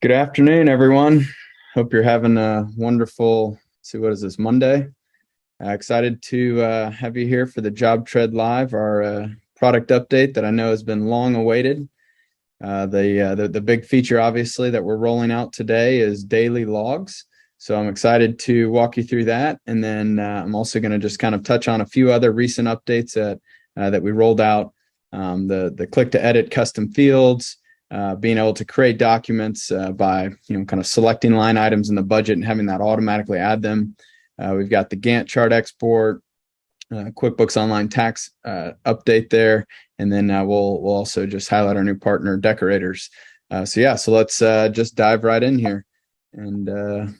Good afternoon, everyone. Hope you're having a wonderful, what is this, Monday? Excited to have you here for the JobTread Live, our product update that I know has been long awaited. The big feature, obviously, that we're rolling out today is daily logs. So I'm excited to walk you through that. And then I'm also going to just kind of touch on a few other recent updates that we rolled out. The click to edit custom fields, being able to create documents by kind of selecting line items in the budget and having that automatically add them. We've got the Gantt chart export, QuickBooks Online Tax update there, and then we'll also just highlight our new partner, Decorators. So let's just dive right in here. And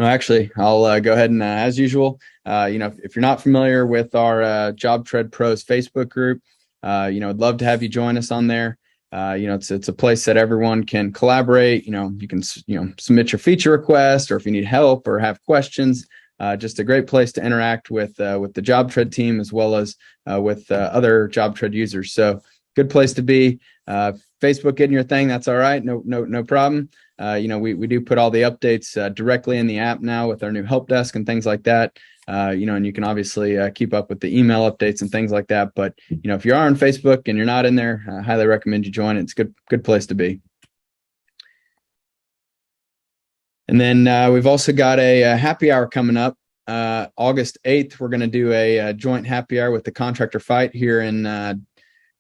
actually, I'll go ahead and as usual, if you're not familiar with our JobTread Pros Facebook group, I'd love to have you join us on there. It's a place that everyone can collaborate. You can submit your feature request, or if you need help or have questions. Just a great place to interact with the JobTread team as well as with other JobTread users. So good place to be. Facebook getting your thing, that's all right. No problem. We do put all the updates directly in the app now with our new help desk and things like that. And you can obviously keep up with the email updates and things like that. But, if you are on Facebook and you're not in there, I highly recommend you join. It's a good place to be. And then we've also got a happy hour coming up. August 8th, we're going to do a joint happy hour with the Contractor Fight here in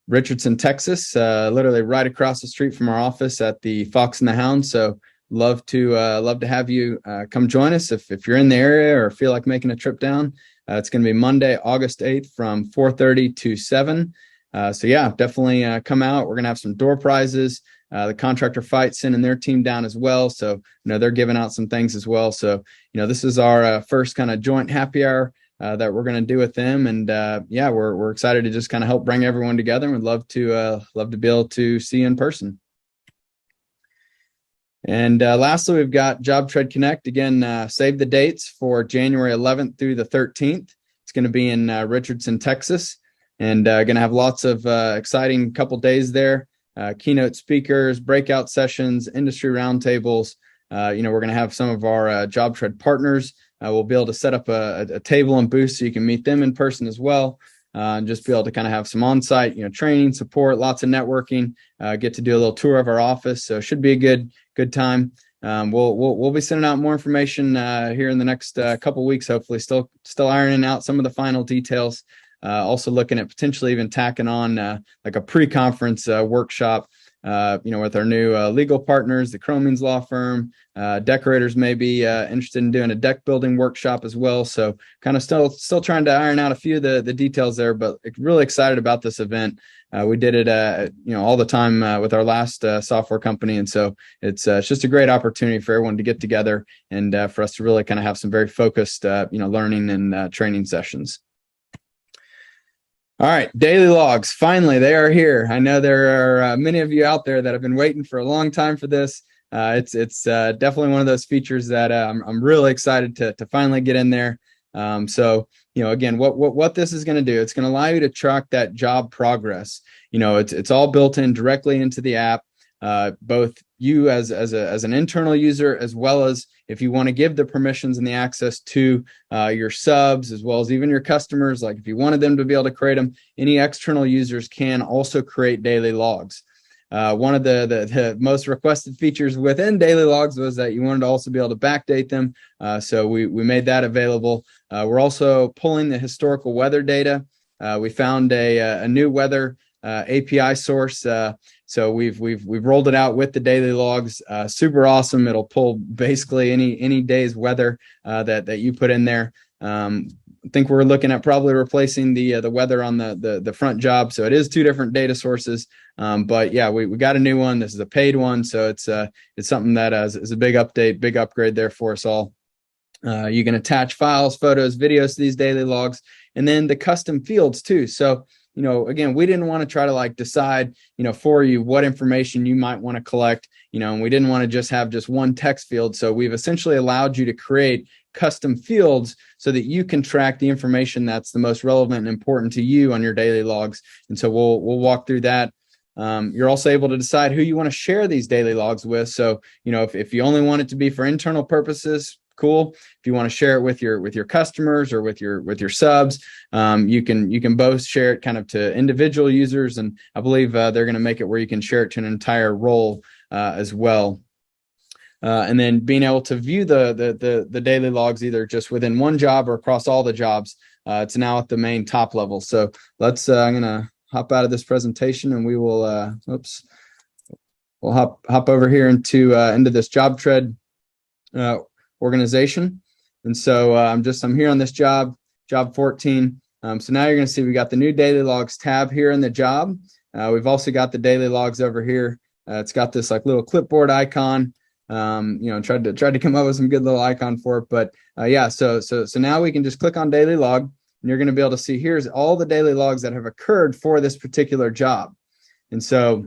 Richardson, Texas, literally right across the street from our office at the Fox and the Hound. So love to have you come join us if you're in the area or feel like making a trip down. It's going to be Monday, August 8th from 4:30 to 7. Definitely come out. We're going to have some door prizes. The Contractor Fight sending their team down as well. So, they're giving out some things as well. So, this is our first kind of joint happy hour that we're going to do with them. And we're excited to just kind of help bring everyone together, and would love to be able to see you in person. And lastly, we've got JobTread Connect. Again, save the dates for January 11th through the 13th. It's going to be in Richardson, Texas, and going to have lots of exciting couple days there. Keynote speakers, breakout sessions, industry roundtables. We're going to have some of our JobTread partners. We'll be able to set up a table and booth so you can meet them in person as well. And just be able to kind of have some on-site, training, support, lots of networking, get to do a little tour of our office. So it should be a good time. We'll be sending out more information here in the next couple weeks, hopefully still ironing out some of the final details. Also looking at potentially even tacking on like a pre-conference workshop, with our new legal partners, the Cromings law firm. Decorators may be interested in doing a deck building workshop as well. So kind of still trying to iron out a few of the details there, but really excited about this event. We did it, all the time with our last software company. And so it's just a great opportunity for everyone to get together and for us to really kind of have some very focused, learning and training sessions. All right, daily logs. Finally, they are here. I know there are many of you out there that have been waiting for a long time for this. It's definitely one of those features that I'm really excited to finally get in there. Again, what this is going to do, it's going to allow you to track that job progress. It's all built in directly into the app. Both you as an internal user, as well as if you want to give the permissions and the access to your subs, as well as even your customers. Like if you wanted them to be able to create them, any external users can also create daily logs. One of the most requested features within daily logs was that you wanted to also be able to backdate them. So we made that available. We're also pulling the historical weather data. We found a new weather API source. So we've rolled it out with the daily logs. Super awesome. It'll pull basically any day's weather that you put in there. I think we're looking at probably replacing the weather on the front job. So it is two different data sources. But yeah, we got a new one. This is a paid one. So it's something that is a big update, big upgrade there for us all. You can attach files, photos, videos to these daily logs, and then the custom fields too. So again, we didn't want to try to decide, for you what information you might want to collect, and we didn't want to just have one text field. So we've essentially allowed you to create custom fields so that you can track the information that's the most relevant and important to you on your daily logs. And so we'll walk through that. You're also able to decide who you want to share these daily logs with. So, if you only want it to be for internal purposes, cool. If you want to share it with your customers or with your subs, you can both share it kind of to individual users, and I believe they're going to make it where you can share it to an entire role as well. And then being able to view the daily logs either just within one job or across all the jobs. It's now at the main top level. So I'm going to hop out of this presentation, and we will we'll hop over here into this JobTread organization. And so I'm here on this job 14. So now you're going to see we got the new daily logs tab here in the job. We've also got the daily logs over here. It's got this like little clipboard icon. Tried to come up with some good little icon for it, but so now we can just click on daily log, and you're going to be able to see here's all the daily logs that have occurred for this particular job. And so,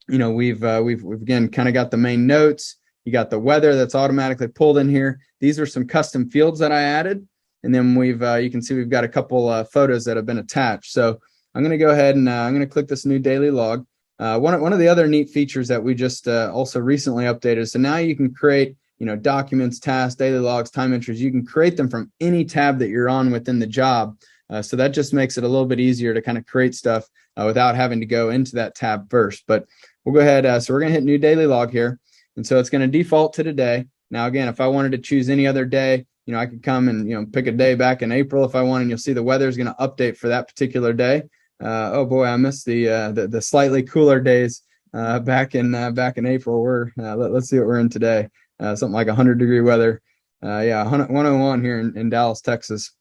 we've again kind of got the main notes. You got the weather that's automatically pulled in here. These are some custom fields that I added, and then you can see we've got a couple photos that have been attached. So I'm going to go ahead and I'm going to click this new daily log. One of the other neat features that we just also recently updated. So now you can create, documents, tasks, daily logs, time entries. You can create them from any tab that you're on within the job. So that just makes it a little bit easier to kind of create stuff without having to go into that tab first. But we'll go ahead. So we're going to hit new daily log here. And so it's going to default to today. Now, again, if I wanted to choose any other day, I could come and, pick a day back in April if I want, and you'll see the weather is going to update for that particular day. Oh boy, I missed the slightly cooler days back in April. Let's see what we're in today. Something like 100-degree weather. 101 here in Dallas, Texas.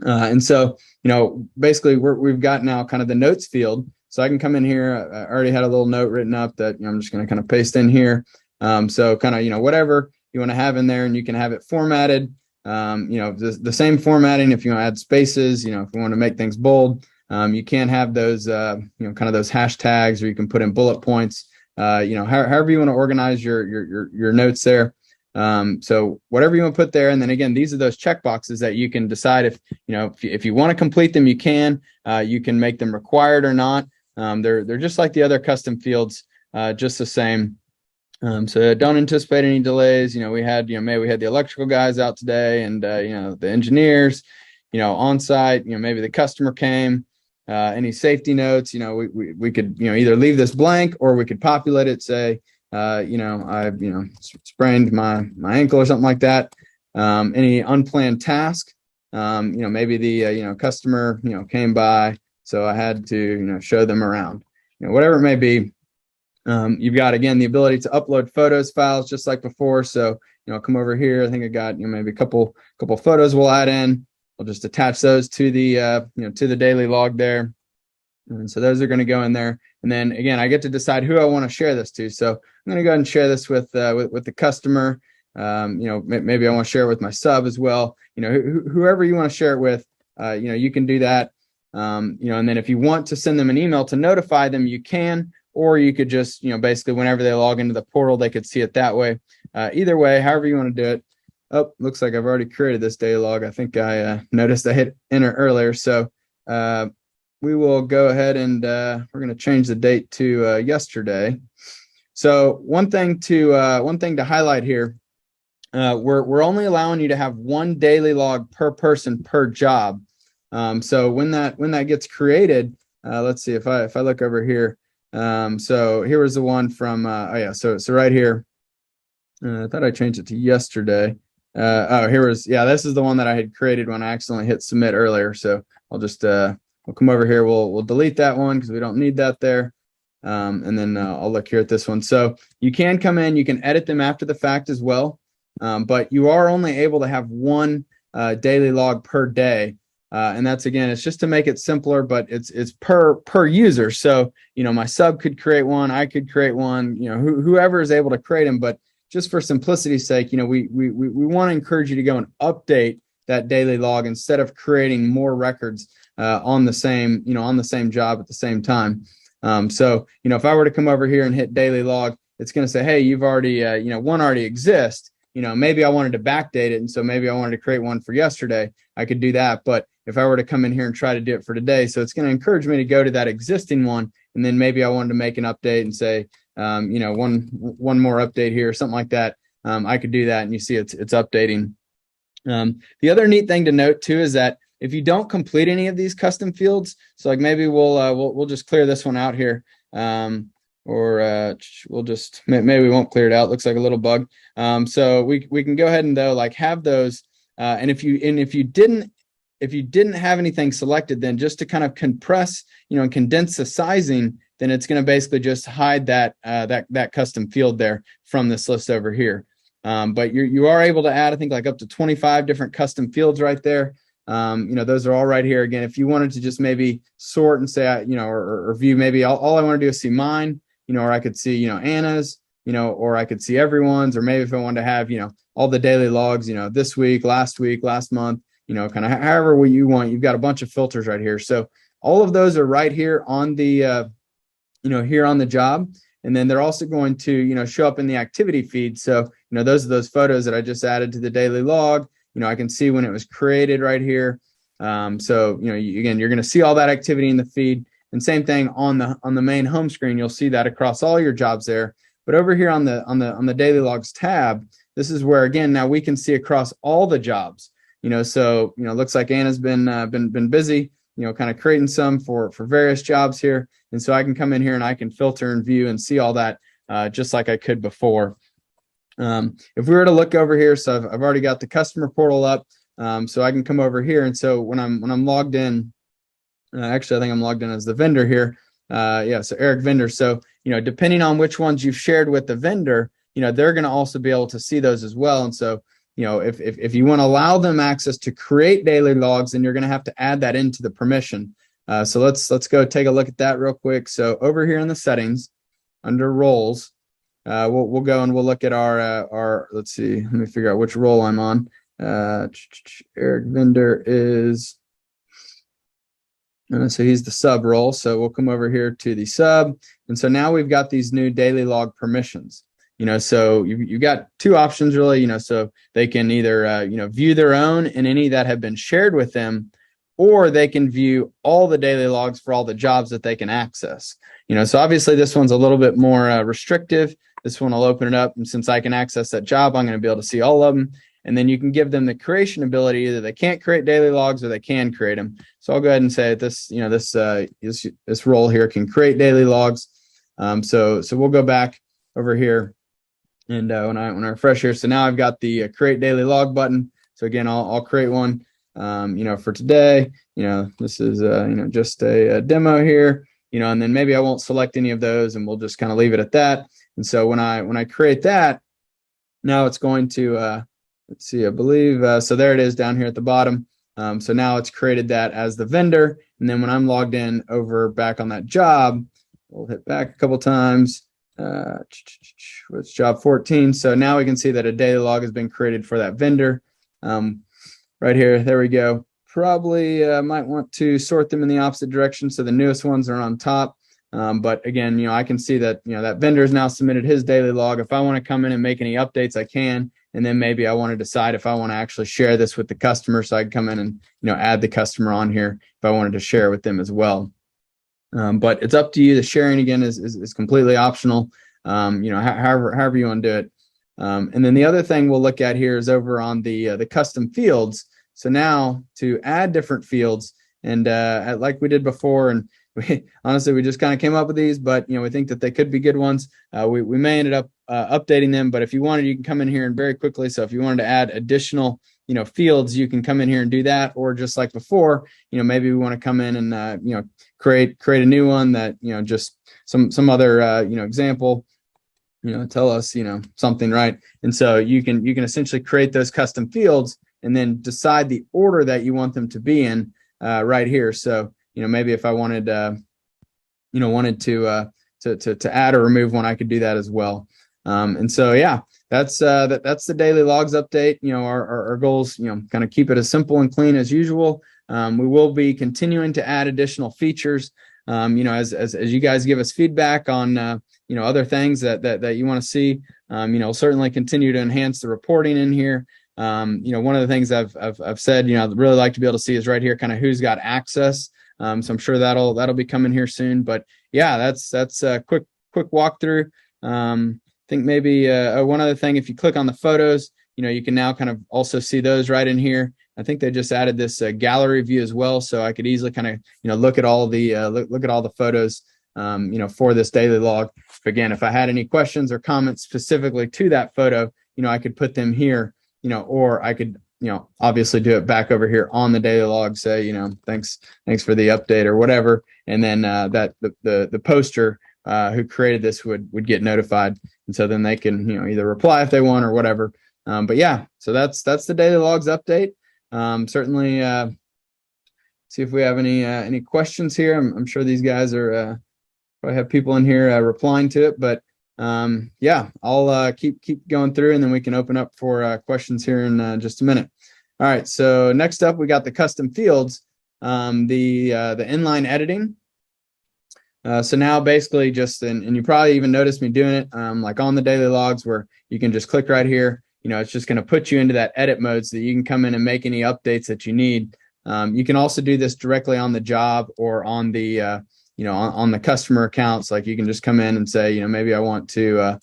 And so, basically we've got now kind of the notes field. So I can come in here. I already had a little note written up that I'm just going to kind of paste in here. So kind of, whatever you want to have in there, and you can have it formatted. The same formatting if you want to add spaces, if you want to make things bold. You can have those, kind of those hashtags, or you can put in bullet points, however you want to organize your notes there. So whatever you want to put there. And then again, these are those check boxes that you can decide if you want to complete them, you can make them required or not. They're just like the other custom fields, just the same. So don't anticipate any delays. We had the electrical guys out today, and, the engineers, on site, maybe the customer came. Any safety notes, we could, either leave this blank, or we could populate it, say, I sprained my ankle or something like that. Any unplanned task, maybe the, customer, came by, so I had to, show them around, whatever it may be. You've got, again, the ability to upload photos, files, just like before. So, come over here. I think I got, maybe a couple photos we'll add in. I'll just attach those to the to the daily log there, and so those are going to go in there. And then again, I get to decide who I want to share this to. So I'm going to go ahead and share this with the customer. Maybe I want to share it with my sub as well. Whoever you want to share it with, you can do that. And then if you want to send them an email to notify them, you can, or you could just basically whenever they log into the portal, they could see it that way. Either way, however you want to do it. Oh, looks like I've already created this daily log. I think I noticed I hit enter earlier. So we will go ahead and we're going to change the date to yesterday. So one thing to highlight here, we're only allowing you to have one daily log per person per job. So when that gets created, let's see if I look over here. So here was the one from so right here. I thought I changed it to yesterday. This is the one that I had created when I accidentally hit submit earlier. So I'll just we'll come over here. We'll delete that one because we don't need that there. And then I'll look here at this one. So you can come in, you can edit them after the fact as well. But you are only able to have one daily log per day. And that's, again, it's just to make it simpler, but it's per user. So, my sub could create one, I could create one, whoever is able to create them. But just for simplicity's sake, we want to encourage you to go and update that daily log instead of creating more records on the same job at the same time. So, if I were to come over here and hit daily log, it's going to say, hey, you've already, one already exists. Maybe I wanted to backdate it, and so maybe I wanted to create one for yesterday. I could do that, but if I were to come in here and try to do it for today. So it's going to encourage me to go to that existing one, and then maybe I wanted to make an update and say, one more update here, something like that. I could do that, and you see it's updating. The other neat thing to note too is that if you don't complete any of these custom fields, so like maybe we'll just clear this one out here, or we'll just, maybe we won't clear it out. Looks like a little bug. So we can go ahead and though like have those, and if you didn't have anything selected, then just to kind of compress, and condense the sizing, then it's going to basically just hide that custom field there from this list over here. But you are able to add, I think, like up to 25 different custom fields right there. Those are all right here. Again, if you wanted to just maybe sort and say, or view, maybe all I want to do is see mine, or I could see, Anna's, or I could see everyone's, or maybe if I wanted to have, all the daily logs, this week, last month, kind of however you want. You've got a bunch of filters right here. So all of those are right here on the, here on the job. And then they're also going to, show up in the activity feed. So, those are those photos that I just added to the daily log. I can see when it was created right here. So, again, you're going to see all that activity in the feed. And same thing on the main home screen. You'll see that across all your jobs there. But over here on the daily logs tab, this is where, again, now we can see across all the jobs. So, looks like Anna's been busy, kind of creating some for various jobs here. And so I can come in here and I can filter and view and see all that just like I could before. If we were to look over here, so I've already got the customer portal up, so I can come over here. And so when I'm logged in, actually, I think I'm logged in as the vendor here. So Eric vendor. So, depending on which ones you've shared with the vendor, they're going to also be able to see those as well. And so, if you want to allow them access to create daily logs, then you're going to have to add that into the permission. So let's go take a look at that real quick. So over here in the settings, under roles, we'll go and we'll look at our let's see, let me figure out which role I'm on. Eric vendor is, so he's the sub role. So we'll come over here to the sub. And so now we've got these new daily log permissions. So you've got two options really, so they can either, view their own and any that have been shared with them, or they can view all the daily logs for all the jobs that they can access. So obviously this one's a little bit more restrictive. This one will open it up. And since I can access that job, I'm going to be able to see all of them. And then you can give them the creation ability. Either they can't create daily logs or they can create them. So I'll go ahead and say that this role here can create daily logs. So we'll go back over here. And when I refresh here, so now I've got the create daily log button. So again, I'll create one, for today. This is just a demo here. And then maybe I won't select any of those, and we'll just kind of leave it at that. And so when I create that, now it's going to let's see, I believe so there it is down here at the bottom. So now it's created that as the vendor, and then when I'm logged in over back on that job, we'll hit back a couple times. What's job 14? So now we can see that a daily log has been created for that vendor. Right here, there we go. Probably might want to sort them in the opposite direction, so the newest ones are on top. But again, I can see that that vendor has now submitted his daily log. If I want to come in and make any updates, I can. And then maybe I want to decide if I want to actually share this with the customer, so I can come in and add the customer on here if I wanted to share with them as well. But it's up to you. The sharing again is completely optional. However you want to do it. And then the other thing we'll look at here is over on the custom fields. So now to add different fields, and like we did before, and we just kind of came up with these, but we think that they could be good ones. We may ended up updating them, but if you wanted, you can come in here and very quickly. So if you wanted to add additional fields, you can come in here and do that. Or just like before, maybe we want to come in and create a new one that just some other example, tell us something, right? And so you can essentially create those custom fields and then decide the order that you want them to be in right here. So maybe if I wanted to add or remove one, I could do that as well. And so yeah, that's the daily logs update. Our goals, kind of keep it as simple and clean as usual. We will be continuing to add additional features. As you guys give us feedback on other things that you want to see. Certainly continue to enhance the reporting in here. One of the things I've said, I'd really like to be able to see is right here, kind of who's got access. So I'm sure that'll be coming here soon. But yeah, that's a quick walkthrough. I think maybe one other thing, if you click on the photos, you can now kind of also see those right in here. I think they just added this gallery view as well, so I could easily kind of look at all the look at all the photos for this daily log. Again, if I had any questions or comments specifically to that photo, I could put them here, or I could obviously do it back over here on the daily log, say thanks for the update or whatever, and then that the poster who created this would get notified, and so then they can either reply if they want or whatever. But yeah, so that's the daily logs update. Certainly see if we have any questions here. I'm sure these guys are probably have people in here replying to it, but yeah, I'll keep going through, and then we can open up for questions here in just a minute. All right, so next up we got the custom fields, the inline editing. So now basically just, and you probably even noticed me doing it like on the daily logs, where you can just click right here. It's just going to put you into that edit mode so that you can come in and make any updates that you need. You can also do this directly on the job or on the on the customer accounts. Like you can just come in and say, maybe I want to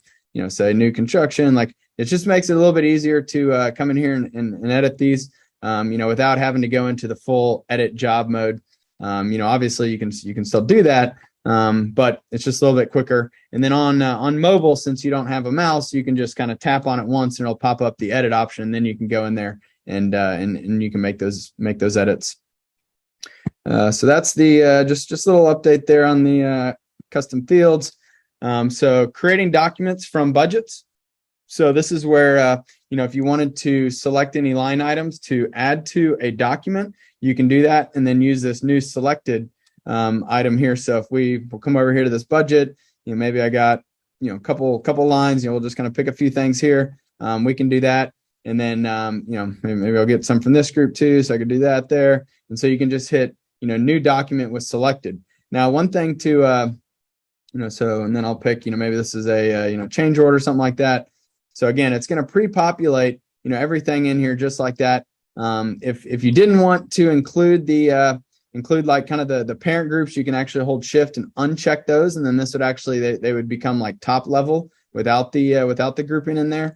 say new construction. Like it just makes it a little bit easier to come in here and edit these without having to go into the full edit job mode. Obviously you can still do that, but it's just a little bit quicker. And then on mobile, since you don't have a mouse, you can just kind of tap on it once and it'll pop up the edit option, and then you can go in there and you can make those edits. So that's the just a little update there on the custom fields. So creating documents from budgets. So this is where if you wanted to select any line items to add to a document, you can do that and then use this new selected item here. So if we'll come over here to this budget, maybe I got a couple lines, we'll just kind of pick a few things here. We can do that, and then maybe I'll get some from this group too, so I could do that there. And so you can just hit new document with selected. Now one thing to so, and then I'll pick maybe this is a change order, something like that. So again, it's going to pre-populate everything in here just like that. If you didn't want to include include like kind of the parent groups, you can actually hold shift and uncheck those, and then this would actually they would become like top level without the grouping in there.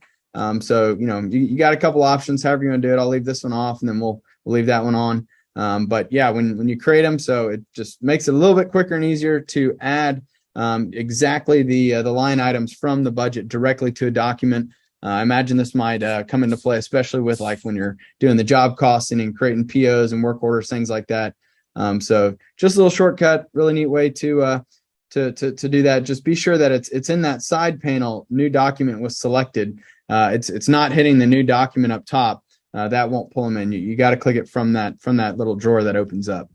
So you got a couple options however you want to do it. I'll leave this one off, and then we'll leave that one on. But yeah, when you create them, so it just makes it a little bit quicker and easier to add exactly the line items from the budget directly to a document. I imagine this might come into play, especially with like when you're doing the job costing and creating POs and work orders, things like that. So just a little shortcut, really neat way to do that. Just be sure that it's in that side panel. New document was selected. It's not hitting the new document up top. That won't pull them in. You got to click it from that little drawer that opens up.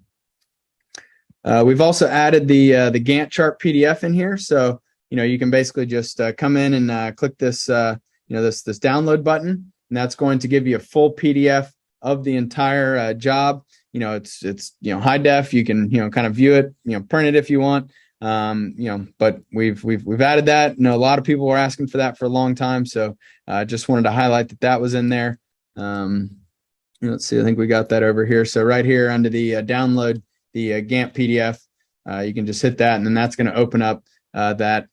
We've also added the Gantt chart PDF in here. So you can basically just come in and click this this download button, and that's going to give you a full PDF of the entire job. It's high def. You can kind of view it, print it if you want. But we've added that. A lot of people were asking for that for a long time, so just wanted to highlight that was in there. Let's see, I think we got that over here. So right here under the download the Gantt PDF, you can just hit that, and then that's going to open up that.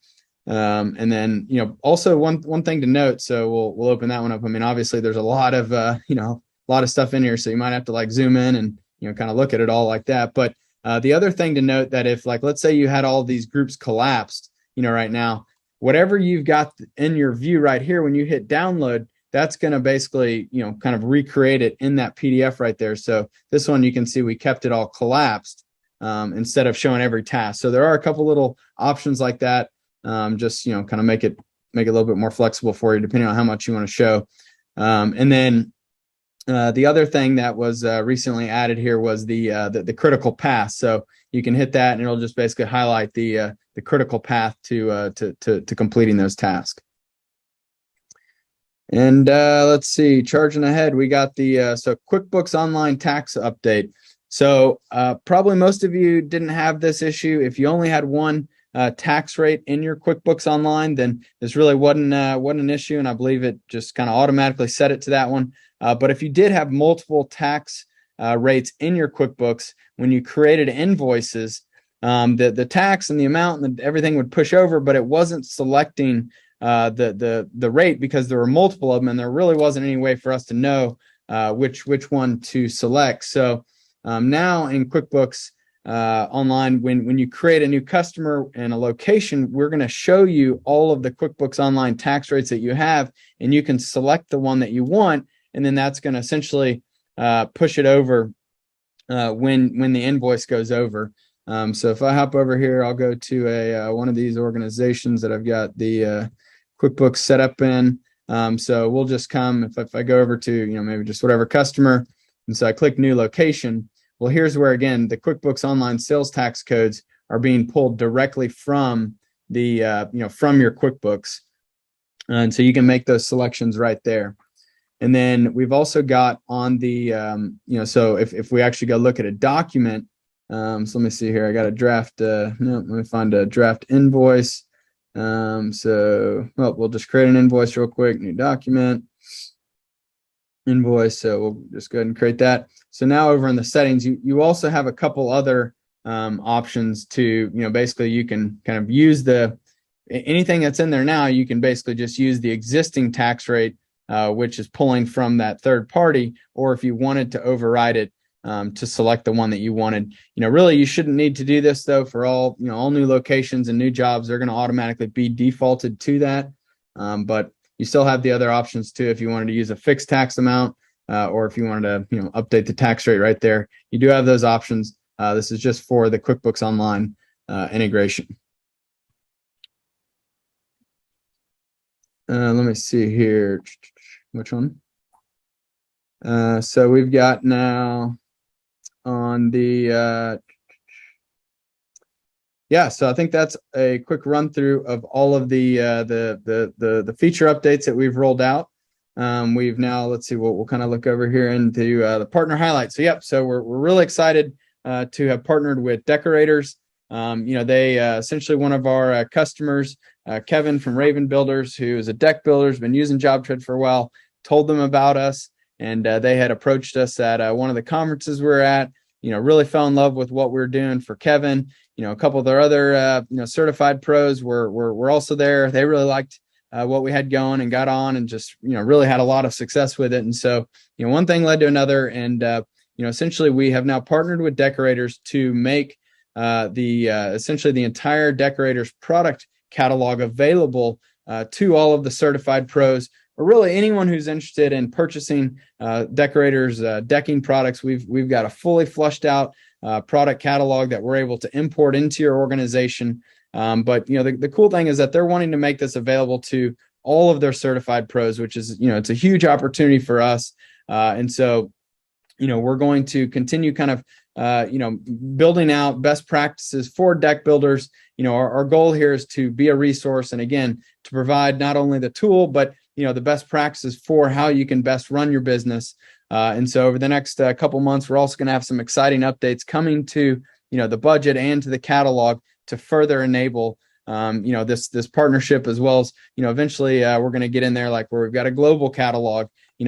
And then also one thing to note. So we'll open that one up. I mean, obviously there's a lot of a lot of stuff in here, so you might have to like zoom in and kind of look at it all like that. But the other thing to note, that if like let's say you had all these groups collapsed, right now, whatever you've got in your view right here, when you hit download, that's going to basically kind of recreate it in that PDF right there. So this one you can see we kept it all collapsed instead of showing every task. So there are a couple little options like that. Just kind of make it a little bit more flexible for you depending on how much you want to show. And then the other thing that was recently added here was the critical path. So you can hit that, and it'll just basically highlight the critical path to completing those tasks. And let's see, charging ahead, we got the so QuickBooks Online Tax Update. So probably most of you didn't have this issue. If you only had one, tax rate in your QuickBooks Online, then this really wasn't an issue, and I believe it just kind of automatically set it to that one. But if you did have multiple tax rates in your QuickBooks, when you created invoices, the tax and the amount and everything would push over, but it wasn't selecting the rate because there were multiple of them, and there really wasn't any way for us to know which one to select. So now in QuickBooks Online, when you create a new customer and a location, we're going to show you all of the QuickBooks Online tax rates that you have, and you can select the one that you want, and then that's going to essentially push it over when the invoice goes over. So if I hop over here, I'll go to one of these organizations that I've got the QuickBooks set up in. So we'll just come, if I go over to, maybe just whatever customer, and so I click new location. Well, here's where, again, the QuickBooks Online sales tax codes are being pulled directly from the, from your QuickBooks. And so you can make those selections right there. And then we've also got on the, so if we actually go look at a document, so let me see here. I got a draft. Let me find a draft invoice. We'll just create an invoice real quick. New document, invoice. So we'll just go ahead and create that. So now over in the settings, you also have a couple other options to, basically you can kind of use anything that's in there now. You can basically just use the existing tax rate, which is pulling from that third party, or if you wanted to override it, to select the one that you wanted. Really, you shouldn't need to do this though for all new locations and new jobs. They're going to automatically be defaulted to that. But you still have the other options too if you wanted to use a fixed tax amount, or if you wanted to update the tax rate right there. You do have those options. This is just for the QuickBooks Online integration. Let me see here. Which one? So we've got now on the so I think that's a quick run through of all of the feature updates that we've rolled out. We've now, let's see, we'll kind of look over here into the partner highlights. So we're really excited to have partnered with Decorators. They essentially one of our customers, Kevin from Raven Builders, who is a deck builder, has been using JobTread for a while, told them about us, and they had approached us at one of the conferences we're at. Really fell in love with what we're doing for Kevin. A couple of their other certified pros were also there. They really liked what we had going and got on, and just really had a lot of success with it. And so one thing led to another, and essentially we have now partnered with Decorators to make essentially the entire Decorators product catalog available to all of the certified pros, or really anyone who's interested in purchasing Decorators decking products. We've got a fully flushed out product catalog that we're able to import into your organization. But the cool thing is that they're wanting to make this available to all of their certified pros, which is it's a huge opportunity for us. And so we're going to continue kind of building out best practices for deck builders. Our goal here is to be a resource, and again, to provide not only the tool, but the best practices for how you can best run your business. And so over the next couple months, we're also going to have some exciting updates coming to the budget and to the catalog to further enable this partnership, as well as eventually we're going to get in there like where we've got a global catalog,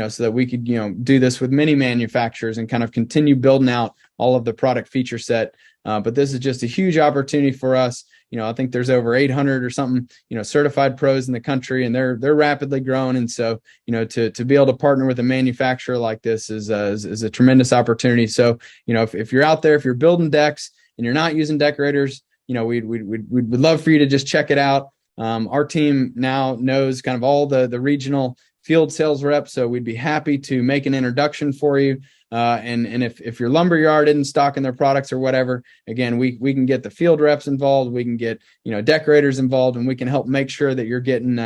so that we could do this with many manufacturers and kind of continue building out all of the product feature set. But this is just a huge opportunity for us. I think there's over 800 or something, certified pros in the country, and they're rapidly growing. And so, to be able to partner with a manufacturer like this is a tremendous opportunity. So, if you're out there, if you're building decks and you're not using Decorators, we'd love for you to just check it out. Our team now knows kind of all the regional field sales reps, so we'd be happy to make an introduction for you. And if your lumber yard isn't stocking their products or whatever, again, we can get the field reps involved. We can get Decorators involved, and we can help make sure that you're getting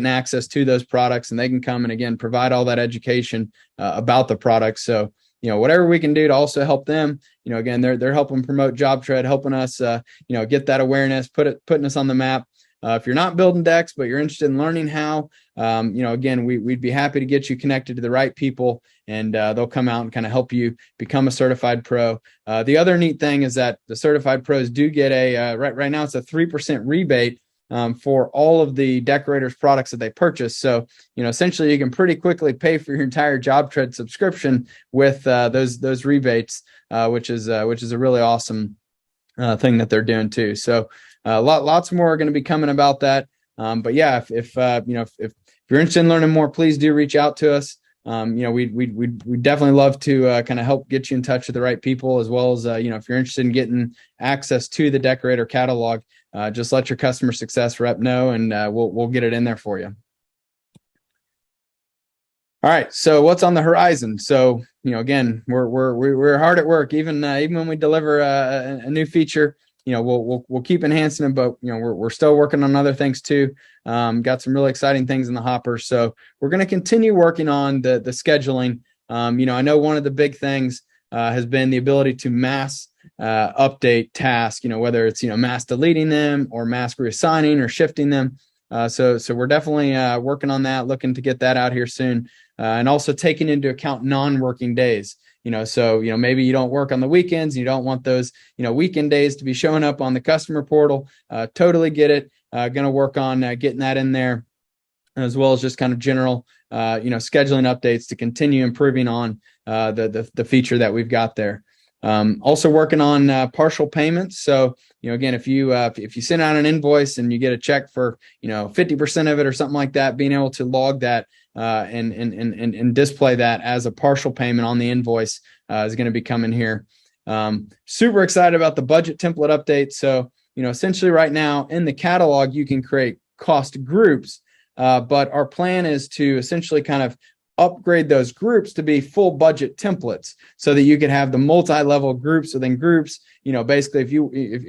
access to those products, and they can come and again provide all that education about the products. So whatever we can do to also help them, again, they're helping promote JobTread, helping us get that awareness, putting us on the map. if you're not building decks, but you're interested in learning how, again, we'd be happy to get you connected to the right people, and they'll come out and kind of help you become a certified pro. The other neat thing is that the certified pros do get right now it's a 3% rebate for all of the decorators products that they purchase. So, essentially you can pretty quickly pay for your entire JobTread subscription with those rebates, which is a really awesome thing that they're doing too. So lots more are going to be coming about that. But yeah, if you're interested in learning more, please do reach out to us. We'd definitely love to kind of help get you in touch with the right people, as well as, if you're interested in getting access to the decorator catalog, just let your customer success rep know, and we'll get it in there for you. All right. So what's on the horizon? So, again, we're hard at work, even when we deliver a new feature. We'll keep enhancing it, but we're still working on other things too. Got some really exciting things in the hopper. So we're going to continue working on the scheduling. I know one of the big things has been the ability to mass update tasks, whether it's mass deleting them or mass reassigning or shifting them. So we're definitely working on that, looking to get that out here soon, and also taking into account non-working days. So maybe you don't work on the weekends, you don't want those weekend days to be showing up on the customer portal. Totally get it. Going to work on getting that in there, as well as just kind of general scheduling updates to continue improving on the feature that we've got there. Also working on partial payments. So again, if you send out an invoice and you get a check for 50% of it or something like that, being able to log that and display that as a partial payment on the invoice is going to be coming here. Super excited about the budget template update. So essentially right now in the catalog you can create cost groups, but our plan is to essentially kind of upgrade those groups to be full budget templates, so that you can have the multi-level groups within groups. Basically, if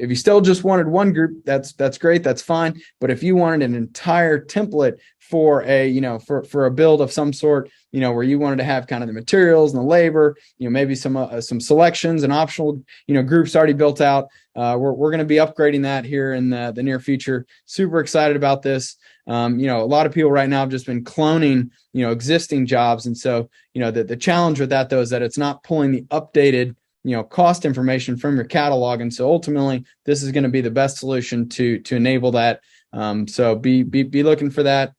you still just wanted one group, that's great, that's fine. But if you wanted an entire template for a build of some sort, where you wanted to have kind of the materials and the labor, maybe some selections and optional groups already built out, we're going to be upgrading that here in the near future. Super excited about this. A lot of people right now have just been cloning existing jobs, and so the challenge with that though is that it's not pulling the updated cost information from your catalog, and so ultimately this is going to be the best solution to enable that. So be looking for that.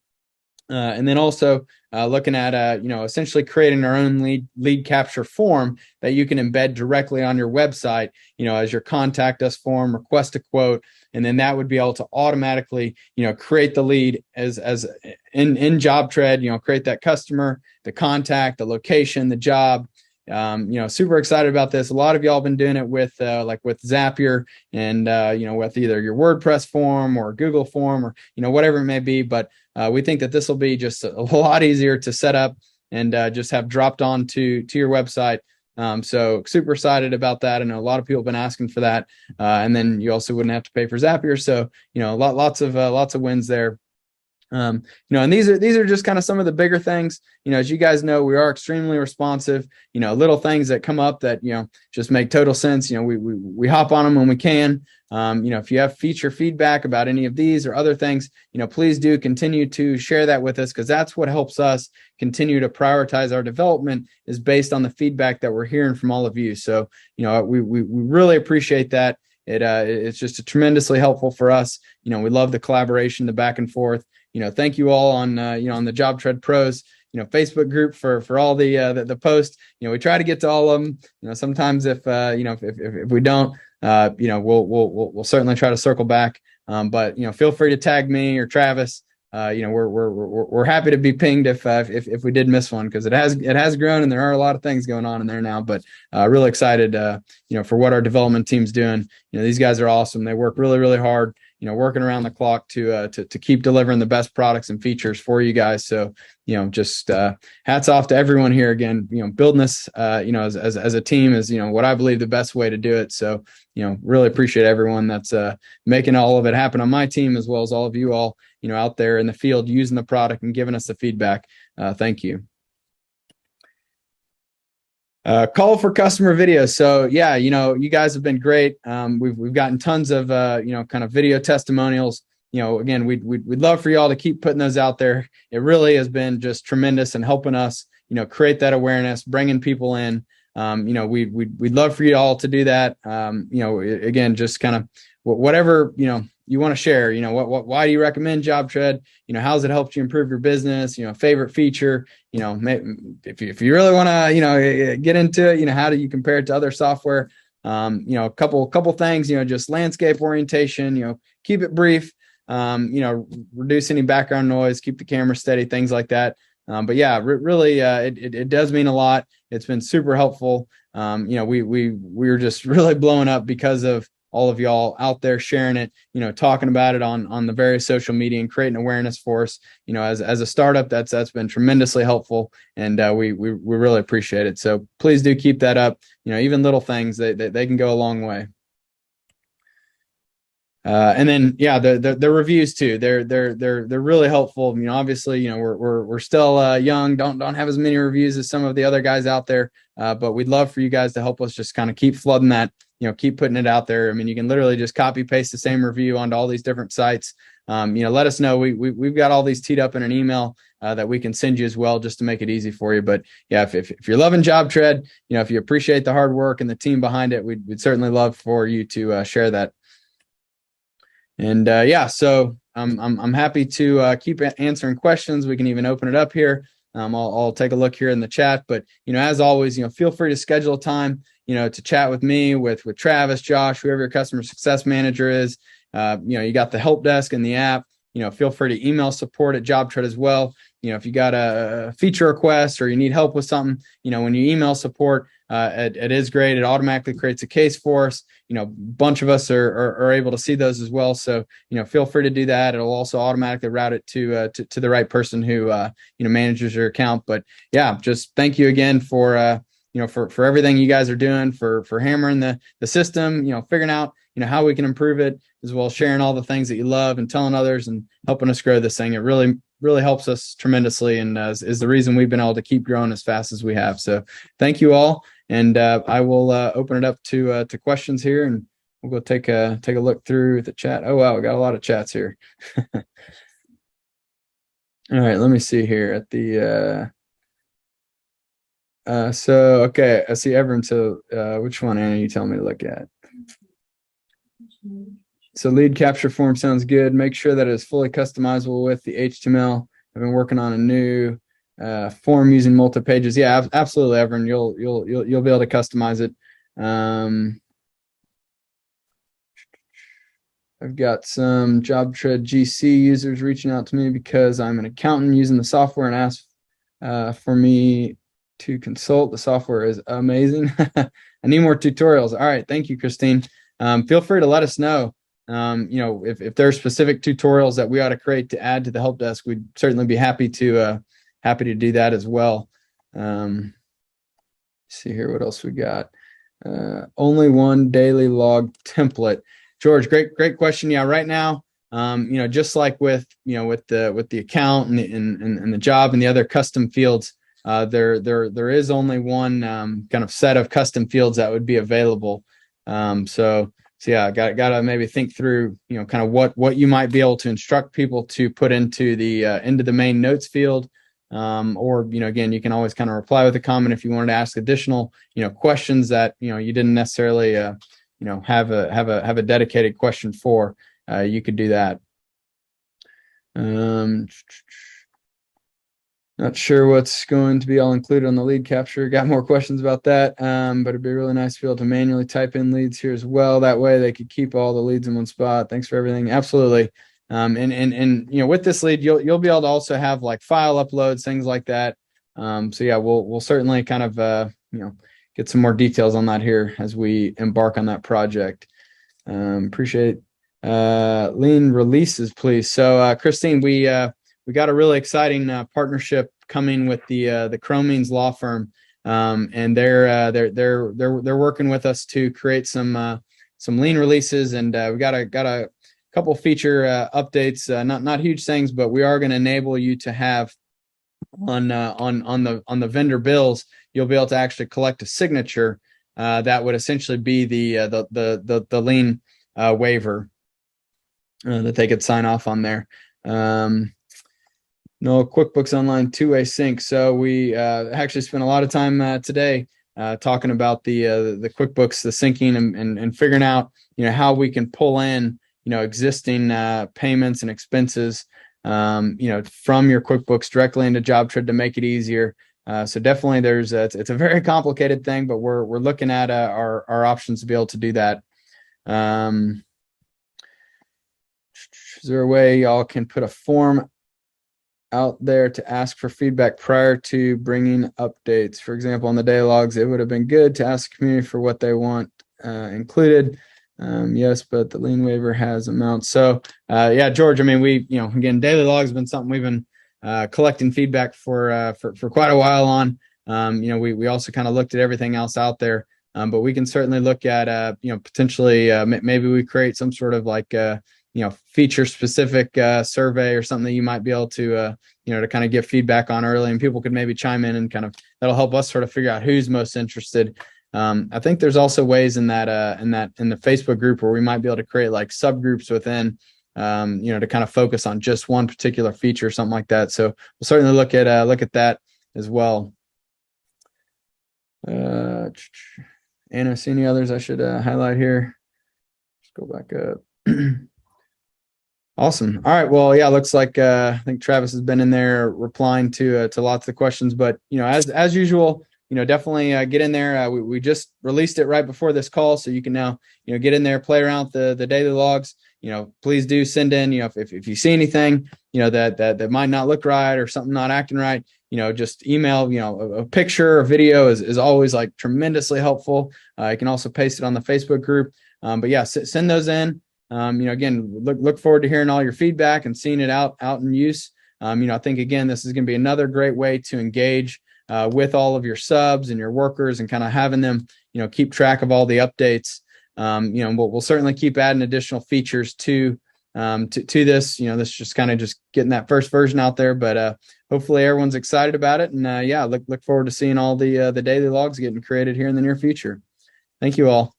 And then also looking at essentially creating our own lead capture form that you can embed directly on your website, as your contact us form, request a quote, and then that would be able to automatically create the lead as in JobTread, create that customer, the contact, the location, the job. Super excited about this. A lot of y'all have been doing it with Zapier and with either your WordPress form or Google form or whatever it may be, but we think that this will be just a lot easier to set up and just have dropped on to your website. So super excited about that. I know a lot of people have been asking for that, and then you also wouldn't have to pay for Zapier. So lots of wins there. And these are just kind of some of the bigger things. As you guys know, we are extremely responsive. Little things that come up that just make total sense. We hop on them when we can. If you have feature feedback about any of these or other things, please do continue to share that with us, because that's what helps us continue to prioritize our development, is based on the feedback that we're hearing from all of you. So we really appreciate that. It's just tremendously helpful for us. We love the collaboration, the back and forth. Thank you all on the JobTread Pros Facebook group for all the posts. We try to get to all of them. Sometimes if we don't, we'll certainly try to circle back. But feel free to tag me or Travis. We're happy to be pinged if we did miss one, because it has grown and there are a lot of things going on in there now. But really excited for what our development team's doing. These guys are awesome. They work really, really hard. Working around the clock to keep delivering the best products and features for you guys. So, just hats off to everyone here again. Building this, as a team is, what I believe the best way to do it. So, really appreciate everyone that's making all of it happen on my team, as well as all of you all, out there in the field using the product and giving us the feedback. Thank you. Call for customer videos. So yeah, you guys have been great. We've gotten tons of kind of video testimonials. again, we'd love for y'all to keep putting those out there. It really has been just tremendous and helping us, create that awareness, bringing people in. We'd love for you all to do that. Again, just kind of whatever, you want to share, why do you recommend JobTread? How's it helped you improve your business? Favorite feature, if you really want to, get into it, how do you compare it to other software? A couple things, just landscape orientation, keep it brief, reduce any background noise, keep the camera steady, things like that. But yeah, really, it does mean a lot. It's been super helpful. We're just really blowing up because of all of y'all out there sharing it, talking about it on the various social media and creating awareness for us. As a startup, that's been tremendously helpful, and we really appreciate it. So please do keep that up. Even little things they can go a long way. And then, yeah, the reviews too. They're really helpful. Obviously, we're still young, don't have as many reviews as some of the other guys out there. But we'd love for you guys to help us just kind of keep flooding that, keep putting it out there. I mean, you can literally just copy paste the same review onto all these different sites. Let us know. We've got all these teed up in an email that we can send you as well, just to make it easy for you. But yeah, if you're loving JobTread, if you appreciate the hard work and the team behind it, we'd certainly love for you to share that. And so I'm happy to keep answering questions. We can even open it up here. I'll take a look here in the chat. But as always, feel free to schedule a time, to chat with me, with Travis, Josh, whoever your customer success manager is. You got the help desk in the app. Feel free to email support at JobTread as well. If you got a feature request or you need help with something, when you email support, it is great. It automatically creates a case for us. A bunch of us are able to see those as well. So, feel free to do that. It'll also automatically route it to the right person who, manages your account. But yeah, just thank you again for everything you guys are doing, for hammering the system, figuring out, how we can improve it, as well as sharing all the things that you love and telling others and helping us grow this thing. It really helps us tremendously, and is the reason we've been able to keep growing as fast as we have. So thank you all. And I will open it up to questions here, and we'll go take a look through the chat. Oh, wow, we got a lot of chats here. All right, let me see here at the okay, I see everyone. So which one, Anna, you tell me to look at? So lead capture form sounds good. Make sure that it is fully customizable with the HTML. I've been working on a new form using multi-pages. Yeah, absolutely, Everin. You'll be able to customize it. I've got some JobTread GC users reaching out to me because I'm an accountant using the software and asked for me to consult. The software is amazing. I need more tutorials. All right, thank you, Christine. Feel free to let us know. If there are specific tutorials that we ought to create to add to the help desk, we'd certainly be happy to do that as well. See here, what else we got? Only one daily log template. George, great question. Yeah, right now, just like with the account and the job and the other custom fields, there is only one kind of set of custom fields that would be available. So yeah, gotta maybe think through, kind of what you might be able to instruct people to put into the main notes field. Or, again, you can always kind of reply with a comment if you wanted to ask additional, questions that, you didn't necessarily, have a dedicated question for, you could do that. Not sure what's going to be all included on the lead capture. Got more questions about that. But it'd be really nice to be able to manually type in leads here as well. That way they could keep all the leads in one spot. Thanks for everything. Absolutely. And with this lead, you'll be able to also have like file uploads, things like that. So yeah, we'll certainly kind of get some more details on that here as we embark on that project. Appreciate lean releases, please. So Christine, we got a really exciting partnership coming with the Cromines law firm, and they're working with us to create some lean releases, and we got a couple feature updates, not huge things, but we are going to enable you to have on the vendor bills, you'll be able to actually collect a signature that would essentially be the lien waiver. that they could sign off on there. No QuickBooks Online two-way sync. So we actually spent a lot of time today talking about the QuickBooks, the syncing, and figuring out how we can pull in existing payments and expenses from your QuickBooks directly into JobTread to make it easier. So definitely it's a very complicated thing, but we're looking at our options to be able to do that. Is there a way y'all can put a form out there to ask for feedback prior to bringing updates? For example, on the daily logs, it would have been good to ask the community for what they want included. Yes, but the lien waiver has amounts. So yeah, George, I mean, we, again, daily logs have been something we've been collecting feedback for quite a while on. We also kind of looked at everything else out there, but we can certainly look at, potentially maybe we create some sort of like, feature specific survey or something that you might be able to, to kind of get feedback on early, and people could maybe chime in and kind of, that'll help us sort of figure out who's most interested. I think there's also ways in the Facebook group where we might be able to create like subgroups within, to kind of focus on just one particular feature or something like that. So we'll certainly look at that as well. Anna, see any others I should highlight here? Just go back up. Awesome. All right. Well, yeah, looks like I think Travis has been in there replying to lots of the questions, but as usual, definitely get in there. We just released it right before this call, so you can now get in there, play around with the daily logs. Please do send in, if you see anything that might not look right or something not acting right, just email. A picture or video is always like tremendously helpful. You can also paste it on the Facebook group. But yeah, send those in. Again, look forward to hearing all your feedback and seeing it out in use. I think, again, this is going to be another great way to engage with all of your subs and your workers and kind of having them, keep track of all the updates. We'll certainly keep adding additional features to this. This just kind of just getting that first version out there, but hopefully everyone's excited about it. And yeah, look forward to seeing all the daily logs getting created here in the near future. Thank you all.